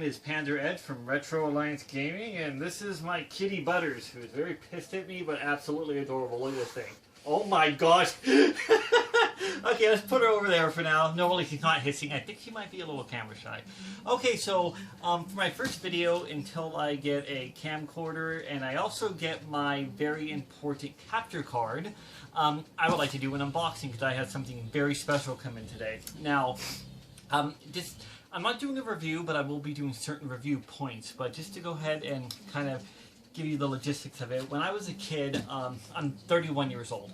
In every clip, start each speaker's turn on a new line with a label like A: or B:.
A: is Panda Ed from Retro Alliance Gaming, and this is my kitty Butters, who is very pissed at me, but absolutely adorable. Look at this thing. Oh my gosh! Okay, let's put her over there for now. Normally she's not hissing. I think she might be a little camera shy. Okay, so for my first video, until I get a camcorder and I also get my very important capture card, I would like to do an unboxing because I have something very special come in today. Now, I'm not doing a review, but I will be doing certain review points. But just to go ahead and kind of give you the logistics of it. When I was a kid, I'm 31 years old.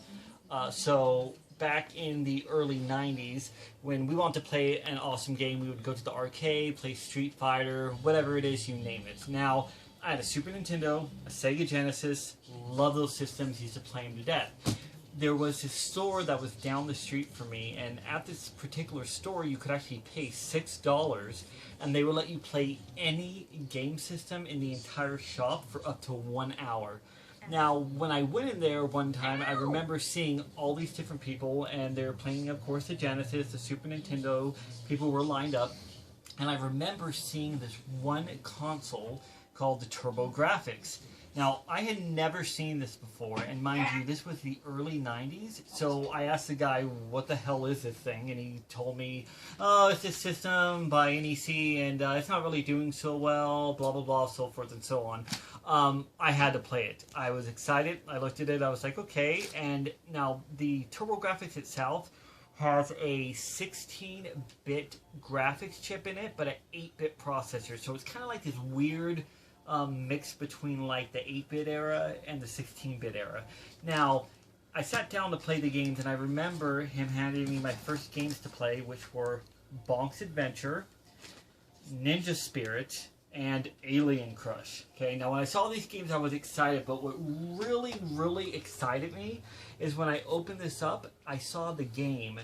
A: So back in the early 90s, when we wanted to play an awesome game, we would go to the arcade, play Street Fighter, whatever it is, you name it. Now, I had a Super Nintendo, a Sega Genesis, love those systems, used to play them to death. There was this store that was down the street from me, and at this particular store you could actually pay $6 and they would let you play any game system in the entire shop for up to 1 hour. Now, when I went in there one time, I remember seeing all these different people, and they were playing, of course, the Genesis, the Super Nintendo. People were lined up, and I remember seeing this one console called the GRAFX. Now, I had never seen this before, and mind you, this was the early 90s, so I asked the guy, what the hell is this thing? And he told me, oh, it's this system by NEC, and it's not really doing so well, blah, blah, blah, so forth and so on. I had to play it. I was excited. I looked at it. I was like, okay. And now, the TurboGrafx itself has a 16-bit graphics chip in it, but an 8-bit processor. So it's kind of like this weird mix between like the 8-bit era and the 16-bit era. Now, I sat down to play the games, and I remember him handing me my first games to play, which were Bonk's Adventure, Ninja Spirit, and Alien Crush. Okay, now when I saw these games I was excited, but what really excited me is when I opened this up, I saw the game.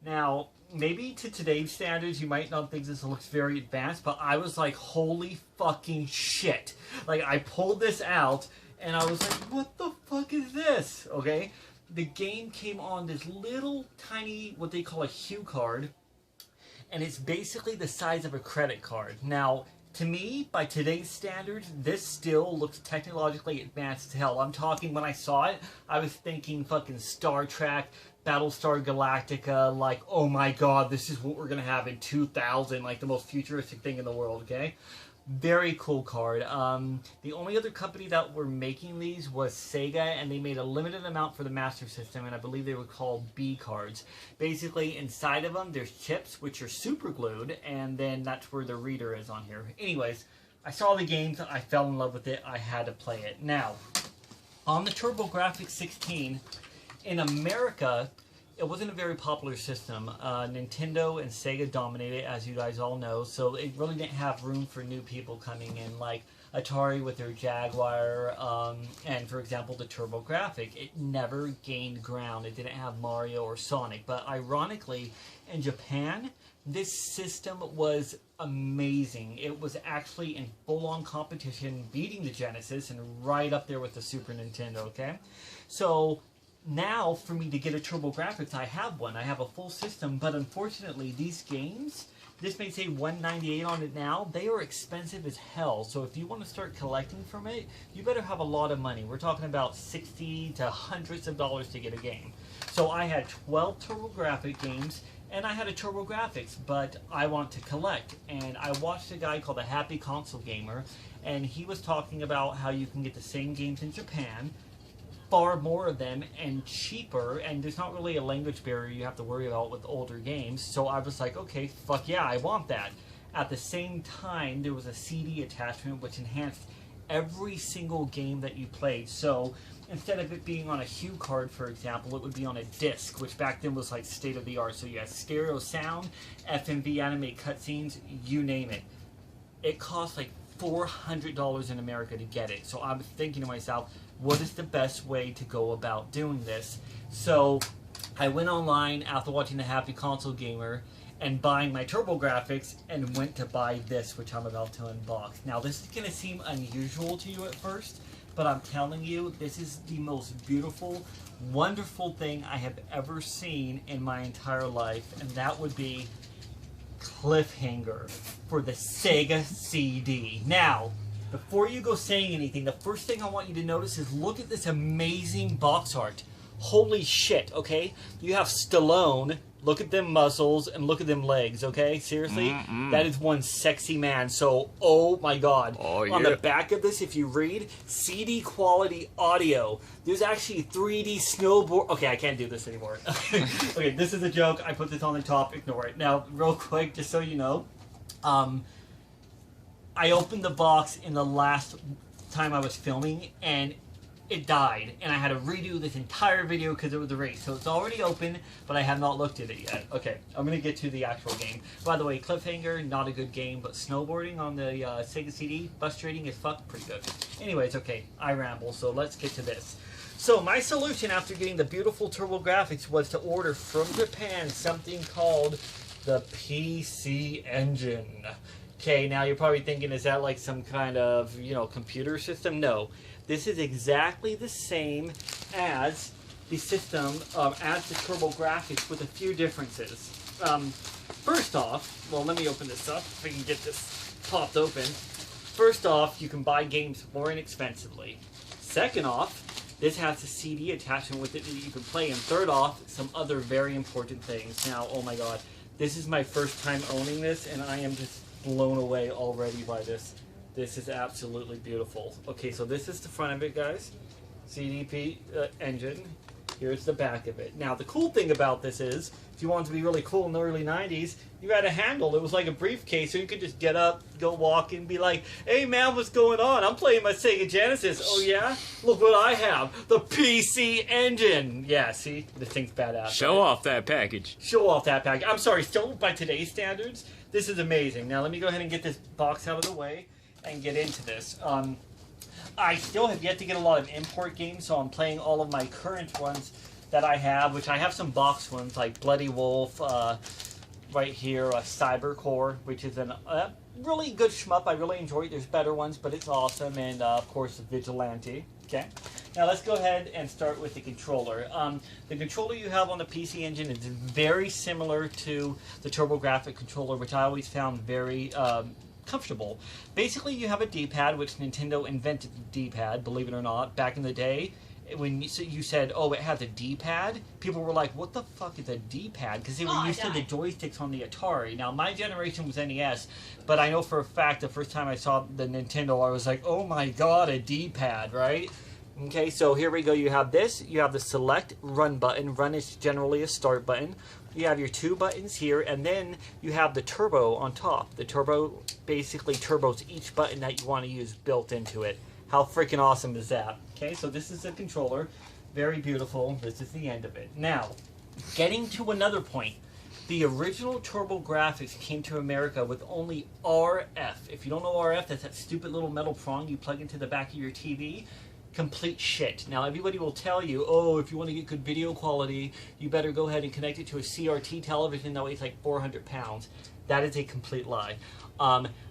A: Now, maybe to today's standards, you might not think this looks very advanced, but I was like, holy fucking shit. Like, I pulled this out, and I was like, what the fuck is this? Okay? The game came on this little tiny, what they call a hue card, and it's basically the size of a credit card. Now, to me, by today's standards, this still looks technologically advanced as hell. I'm talking, when I saw it, I was thinking fucking Star Trek, Battlestar Galactica, like, oh my god, this is what we're gonna have in 2000, like the most futuristic thing in the world, okay? Very cool card. The only other company that were making these was Sega, and they made a limited amount for the Master System, and I believe they were called B cards. Basically, inside of them, there's chips, which are super glued, and then that's where the reader is on here. Anyways, I saw the games, I fell in love with it, I had to play it. Now, on the TurboGrafx-16, in America, it wasn't a very popular system. Nintendo and Sega dominated, as you guys all know, so it really didn't have room for new people coming in, like Atari with their Jaguar, and for example the TurboGrafx. It never gained ground. It didn't have Mario or Sonic, but ironically, in Japan, this system was amazing. It was actually in full-on competition, beating the Genesis, and right up there with the Super Nintendo, okay? So, now, for me to get a TurboGrafx, I have one. I have a full system, but unfortunately, these games, this may say $198 on it now, they are expensive as hell. So if you want to start collecting from it, you better have a lot of money. We're talking about $60 to hundreds of dollars to get a game. So I had 12 TurboGrafx games, and I had a TurboGrafx, but I want to collect. And I watched a guy called the Happy Console Gamer, and he was talking about how you can get the same games in Japan, far more of them, and cheaper, and there's not really a language barrier you have to worry about with older games. So I was like, okay, fuck yeah, I want that. At the same time, there was a CD attachment which enhanced every single game that you played. So instead of it being on a hue card, for example, it would be on a disc, which back then was like state of the art. So you had stereo sound, FMV animated cutscenes, you name it. It cost like $400 in America to get it. So I was thinking to myself, what is the best way to go about doing this? So I went online after watching the Happy Console Gamer and buying my TurboGrafx, and went to buy this, which I'm about to unbox. Now, this is going to seem unusual to you at first, but I'm telling you, this is the most beautiful, wonderful thing I have ever seen in my entire life, and that would be cliffhanger for the Sega CD. Now, before you go saying anything, the first thing I want you to notice is look at this amazing box art. Holy shit, okay? You have Stallone, look at them muscles, and look at them legs, okay? Seriously? That is one sexy man. So, oh my god.
B: Oh, yeah.
A: On the back of this, if you read, CD quality audio. There's actually 3D snowboard. Okay, I can't do this anymore. Okay, this is a joke. I put this on the top. Ignore it. Now, real quick, just so you know, I opened the box in the last time I was filming, and it died, and I had to redo this entire video because it was a race. So it's already open, but I have not looked at it yet. Okay, I'm going to get to the actual game. By the way, Cliffhanger, not a good game, but snowboarding on the Sega CD, bus trading is pretty good. Anyways, okay, I ramble, so let's get to this. So my solution after getting the beautiful TurboGrafx was to order from Japan something called the PC Engine. Okay, now you're probably thinking, is that like some kind of, computer system? No. This is exactly the same as the system, as the TurboGrafx, with a few differences. First off, well, let me open this up if I can get this popped open. First off, you can buy games more inexpensively. Second off, this has a CD attachment with it that you can play. And third off, some other very important things. Now, oh my god, this is my first time owning this, and I am just blown away already by this. This is absolutely beautiful. Okay, so this is the front of it, guys. CDP engine. Here's the back of it. Now, the cool thing about this is, if you wanted to be really cool in the early 90s, you had a handle. It was like a briefcase, so you could just get up, go walk, and be like, hey, man, what's going on? I'm playing my Sega Genesis. Oh, yeah? Look what I have. The PC Engine. Yeah, see? This thing's badass.
B: Show off that package.
A: Show off that package. I'm sorry, still by today's standards, this is amazing. Now, let me go ahead and get this box out of the way and get into this. I still have yet to get a lot of import games, so I'm playing all of my current ones that I have, which I have some box ones like Bloody Wolf, right here, Cybercore, which is a really good shmup. I really enjoy it. There's better ones, but it's awesome. And, of course, Vigilante. Okay. Now, let's go ahead and start with the controller. The controller you have on the PC Engine is very similar to the TurboGrafx controller, which I always found very comfortable. Basically, you have a D-pad, which Nintendo invented the D-pad, believe it or not, back in the day. When you said, oh, it has a D-pad, people were like, what the fuck is a D-pad? Because they were used to the joysticks on the Atari. Now, my generation was NES, but I know for a fact the first time I saw the Nintendo, I was like, oh my god, a D-pad, right? Okay, so here we go. You have this. You have the select run button. Run is generally a start button. You have your two buttons here, and then you have the turbo on top. The turbo basically turbos each button that you want to use built into it. How freaking awesome is that? Okay, so this is the controller. Very beautiful. This is the end of it. Now, getting to another point. The original TurboGrafx came to America with only RF. If you don't know RF, that's that stupid little metal prong you plug into the back of your TV. Complete shit. Now, everybody will tell you, oh, if you want to get good video quality, you better go ahead and connect it to a CRT television that weighs like 400 pounds. That is a complete lie.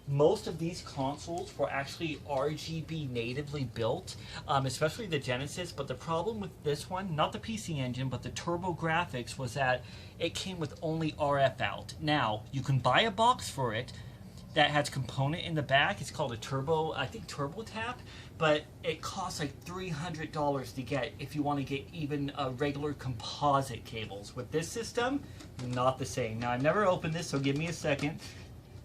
A: Most of these consoles were actually RGB natively built, especially the Genesis, but the problem with this one, not the PC Engine, but the TurboGrafx, was that it came with only RF out. Now, you can buy a box for it that has component in the back. It's called a Turbo, I think TurboTap, but it costs like $300 to get if you want to get even regular composite cables. With this system, not the same. Now, I've never opened this, so give me a second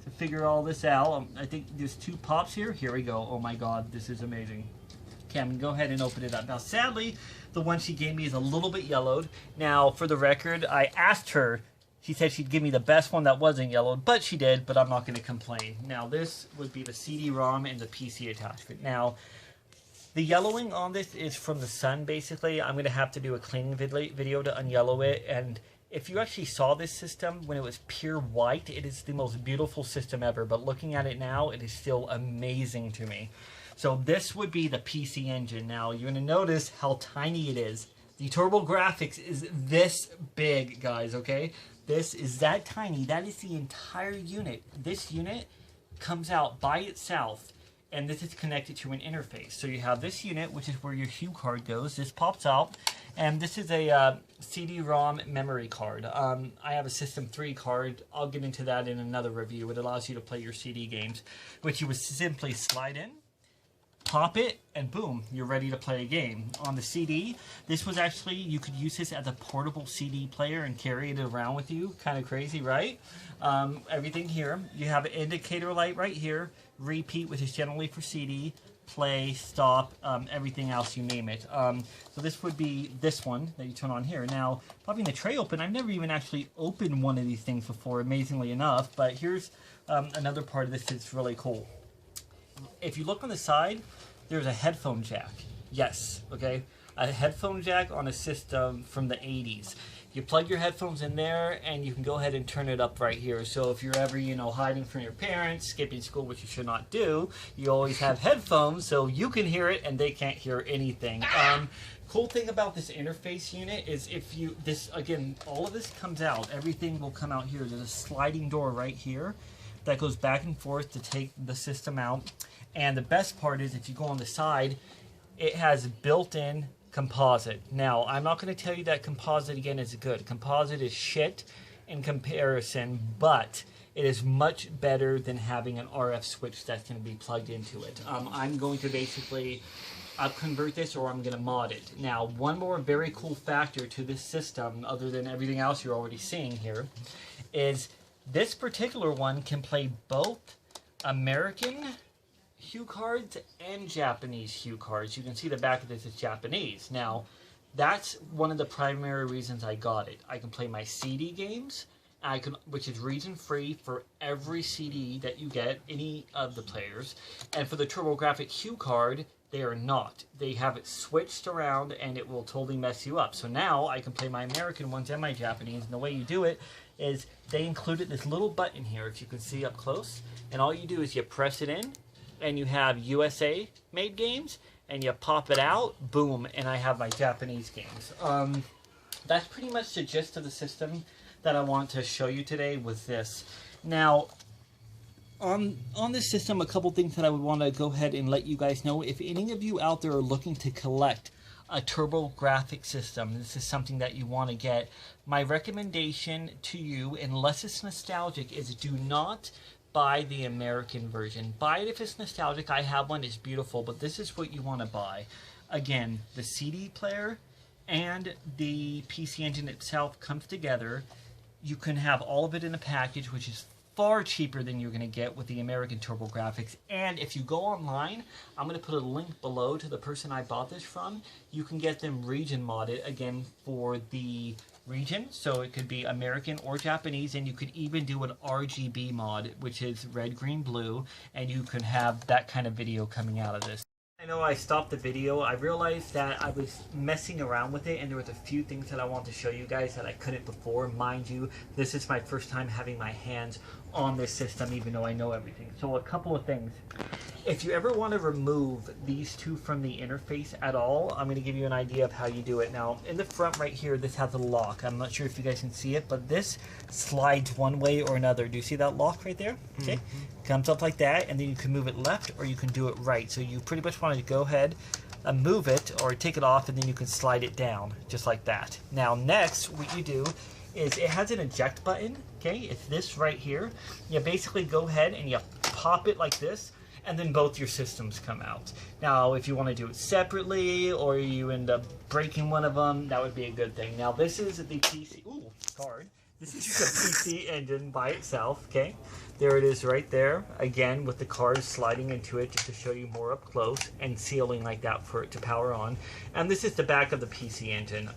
A: to figure all this out. I think there's two pops here. Here we go. Oh my god, this is amazing. Okay, I'm going to go ahead and open it up. Now, sadly, the one she gave me is a little bit yellowed. Now, for the record, I asked her. She said she'd give me the best one that wasn't yellowed, but she did, but I'm not going to complain. Now, this would be the CD-ROM and the PC attachment. Now, the yellowing on this is from the sun, basically. I'm going to have to do a cleaning video to unyellow it, and if you actually saw this system when it was pure white, it is the most beautiful system ever, but looking at it now, it is still amazing to me. So this would be the PC Engine. Now, you're going to notice how tiny it is. The TurboGrafx is this big, guys, okay? This is that tiny. That is the entire unit. This unit comes out by itself and this is connected to an interface. So you have this unit, which is where your hue card goes. This pops out, and this is a CD-ROM memory card. I have a System 3 card. I'll get into that in another review. It allows you to play your CD games, which you would simply slide in, pop it, and boom, you're ready to play a game. On the CD, this was actually, you could use this as a portable CD player and carry it around with you. Kind of crazy, right? Everything here. You have an indicator light right here, repeat, which is generally for CD, play, stop, everything else, you name it. So this would be this one that you turn on here. Now, popping the tray open, I've never even actually opened one of these things before, amazingly enough, but here's another part of this that's really cool. If you look on the side, there's a headphone jack. Yes, okay? A headphone jack on a system from the 80s. You plug your headphones in there, and you can go ahead and turn it up right here. So if you're ever, you know, hiding from your parents, skipping school, which you should not do, you always have headphones so you can hear it and they can't hear anything. Cool thing about this interface unit is if you, again, all of this comes out. Everything will come out here. There's a sliding door right here that goes back and forth to take the system out. And the best part is if you go on the side, it has built-in composite. Now, I'm not going to tell you that composite again is good. Composite is shit in comparison, but it is much better than having an RF switch that's going to be plugged into it. I'm going to basically convert this, or I'm going to mod it. Now, one more very cool factor to this system, other than everything else you're already seeing here, is this particular one can play both American hue cards and Japanese hue cards. You can see the back of this is Japanese. Now, that's one of the primary reasons I got it. I can play my CD games, which is region-free for every CD that you get, any of the players. And for the TurboGrafx hue card, they are not. They have it switched around, and it will totally mess you up. So now I can play my American ones and my Japanese, and the way you do it is they included this little button here, if you can see up close, and all you do is you press it in, and you have USA made games, and you pop it out, boom, and I have my Japanese games. That's pretty much the gist of the system that I want to show you today with this. Now, on this system, a couple things that I would want to go ahead and let you guys know. If any of you out there are looking to collect a TurboGrafx system, this is something that you want to get, my recommendation to you, unless it's nostalgic, is do not buy the American version. Buy it if it's nostalgic. I have one, it's beautiful, but this is what you want to buy. Again, the CD player and the PC Engine itself comes together. You can have all of it in a package, which is far cheaper than you're going to get with the American TurboGrafx. And if you go online, I'm going to put a link below to the person I bought this from. You can get them region modded, again, for the region, so it could be American or Japanese, and you could even do an RGB mod, which is red, green, blue, and you can have that kind of video coming out of this. I know I stopped the video. I realized that I was messing around with it, and there was a few things that I wanted to show you guys that I couldn't before. Mind you, this is my first time having my hands on this system, even though I know everything. So a couple of things. If you ever want to remove these two from the interface at all, I'm going to give you an idea of how you do it. Now, in the front right here, this has a lock. I'm not sure if you guys can see it, but this slides one way or another. Do you see that lock right there? Okay. Comes up like that, and then you can move it left or you can do it right. So you pretty much want to go ahead and move it or take it off, and then you can slide it down just like that. Now, next, what you do is it has an eject button. Okay, it's this right here. You basically go ahead and you pop it like this, and then both your systems come out. Now, if you want to do it separately, or you end up breaking one of them, that would be a good thing. Now, this is the PC, card. This is the PC Engine by itself, okay? There it is right there, again, with the card sliding into it just to show you more up close, and sealing like that for it to power on. And this is the back of the PC Engine.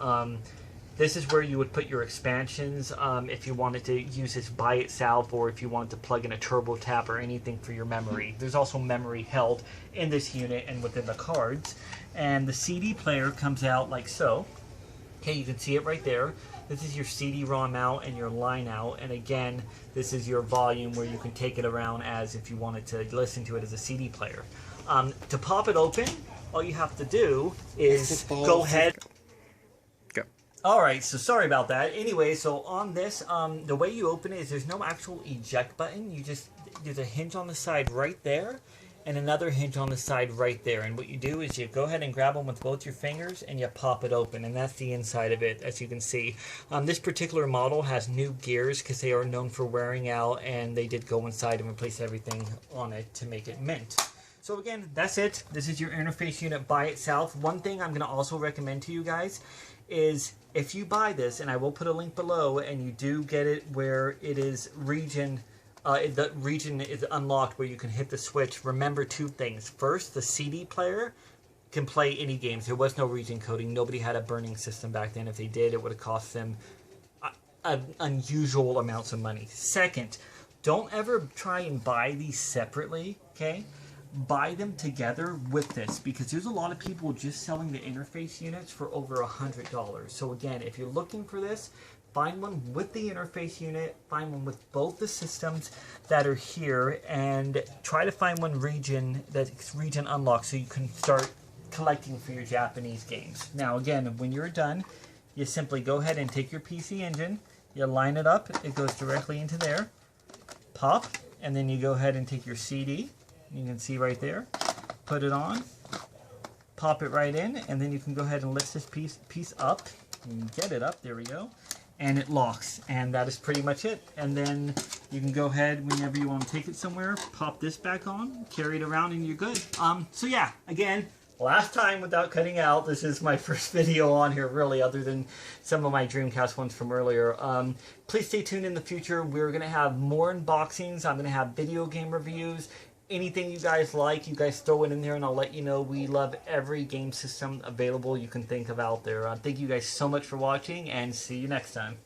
A: This is where you would put your expansions if you wanted to use this by itself, or if you wanted to plug in a turbo tap or anything for your memory. There's also memory held in this unit and within the cards. And the CD player comes out like so. Okay, you can see it right there. This is your CD-ROM out and your line out. And again, this is your volume where you can take it around as if you wanted to listen to it as a CD player. To pop it open, all you have to do is go ahead. Alright, so sorry about that. Anyway, so on this, the way you open it is there's no actual eject button. There's a hinge on the side right there, and another hinge on the side right there. And what you do is you go ahead and grab them with both your fingers and you pop it open, and that's the inside of it, as you can see. This particular model has new gears because they are known for wearing out, and they did go inside and replace everything on it to make it mint. So again, that's it. This is your interface unit by itself. One thing I'm going to also recommend to you guys is if you buy this, and I will put a link below, and you do get it where it is region, the region is unlocked where you can hit the switch, remember two things. First, the CD player can play any games. There was no region coding. Nobody had a burning system back then. If they did, it would have cost them unusual amounts of money. Second, don't ever try and buy these separately, okay? Buy them together with this, because there's a lot of people just selling the interface units for over $100. So again, if you're looking for this, find one with the interface unit, find one with both the systems that are here, and try to find one region that's region unlocked so you can start collecting for your Japanese games. Now again, when you're done, you simply go ahead and take your PC Engine, you line it up, it goes directly into there, pop, and then you go ahead and take your CD, you can see right there, put it on, pop it right in, and then you can go ahead and lift this piece up, and get it up, there we go, and it locks, and that is pretty much it. And then you can go ahead whenever you want to take it somewhere, pop this back on, carry it around, and you're good. So yeah, again, last time without cutting out, this is my first video on here really, other than some of my Dreamcast ones from earlier. Please stay tuned in the future. We're going to have more unboxings. I'm going to have video game reviews. Anything you guys like, you guys throw it in there and I'll let you know. We love every game system available you can think of out there. Thank you guys so much for watching, and see you next time.